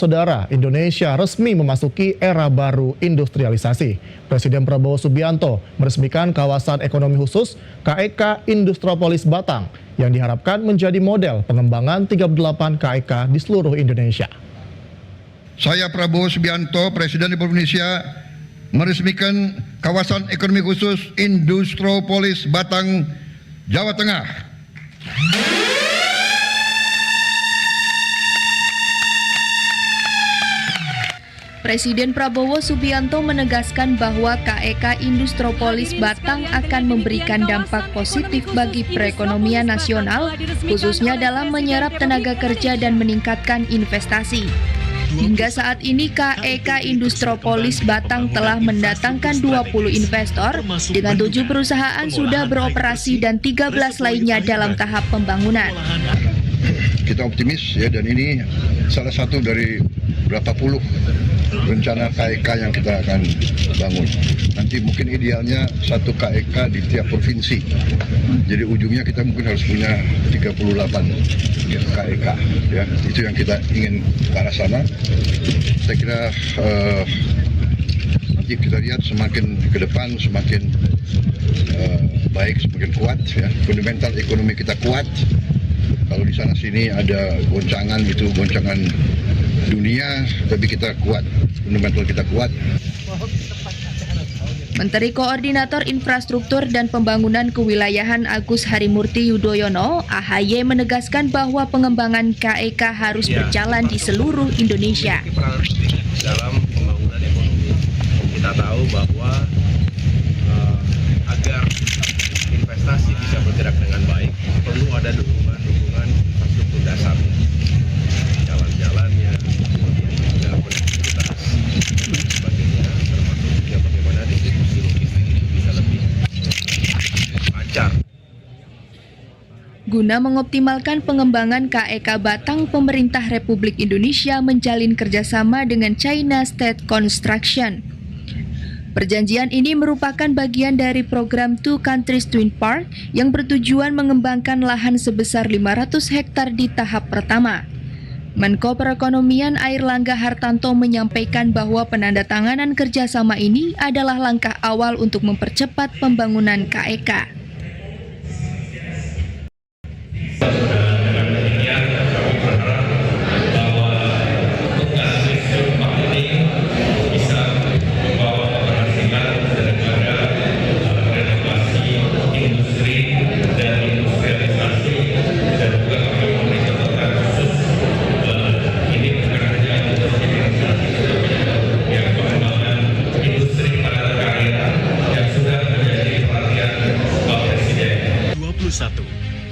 Saudara, Indonesia resmi memasuki era baru industrialisasi. Presiden Prabowo Subianto meresmikan kawasan ekonomi khusus KEK Industropolis Batang yang diharapkan menjadi model pengembangan 38 KEK di seluruh Indonesia. Saya Prabowo Subianto, Presiden Republik Indonesia, meresmikan kawasan ekonomi khusus Industropolis Batang, Jawa Tengah. Presiden Prabowo Subianto menegaskan bahwa KEK Industropolis Batang akan memberikan dampak positif bagi perekonomian nasional, khususnya dalam menyerap tenaga kerja dan meningkatkan investasi. Hingga saat ini KEK Industropolis Batang telah mendatangkan 20 investor, dengan 7 perusahaan sudah beroperasi dan 13 lainnya dalam tahap pembangunan. Kita optimis ya, dan ini salah satu dari berapa puluh rencana KEK yang kita akan bangun. Nanti mungkin idealnya satu KEK di tiap provinsi. Jadi ujungnya kita mungkin harus punya 38 KEK. Ya, itu yang kita ingin ke arah sana. Saya kira nanti kita lihat semakin ke depan semakin baik, semakin kuat. Ya. Fundamental ekonomi kita kuat. Kalau di sana sini ada goncangan, itu goncangan dunia, tapi kita kuat, fundamental kita kuat. Menteri Koordinator Infrastruktur dan Pembangunan Kewilayahan Agus Harimurti Yudhoyono, AHY, menegaskan bahwa pengembangan KEK harus berjalan di seluruh Indonesia. Dalam pembangunan ekonomi, kita tahu bahwa agar investasi bisa bergerak dengan baik, perlu ada dukungan infrastruktur dasar, jalan-jalannya, kemudian konektivitas, sebagainya, termasuk juga bagaimana distribusi logistik ini bisa lebih lancar. Guna mengoptimalkan pengembangan KEK Batang, pemerintah Republik Indonesia menjalin kerjasama dengan China State Construction. Perjanjian ini merupakan bagian dari program Two Countries Twin Park yang bertujuan mengembangkan lahan sebesar 500 hektar di tahap pertama. Menko Perekonomian Airlangga Hartanto menyampaikan bahwa penandatanganan kerjasama ini adalah langkah awal untuk mempercepat pembangunan KEK.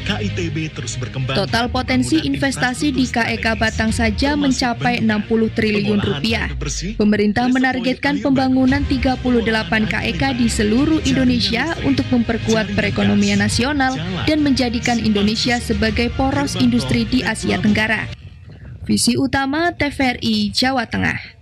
KITB terus berkembang. Total potensi investasi di KEK Batang saja mencapai 60 triliun rupiah. Pemerintah menargetkan pembangunan 38 KEK di seluruh Indonesia untuk memperkuat perekonomian nasional dan menjadikan Indonesia sebagai poros industri di Asia Tenggara. Visi utama TVRI Jawa Tengah.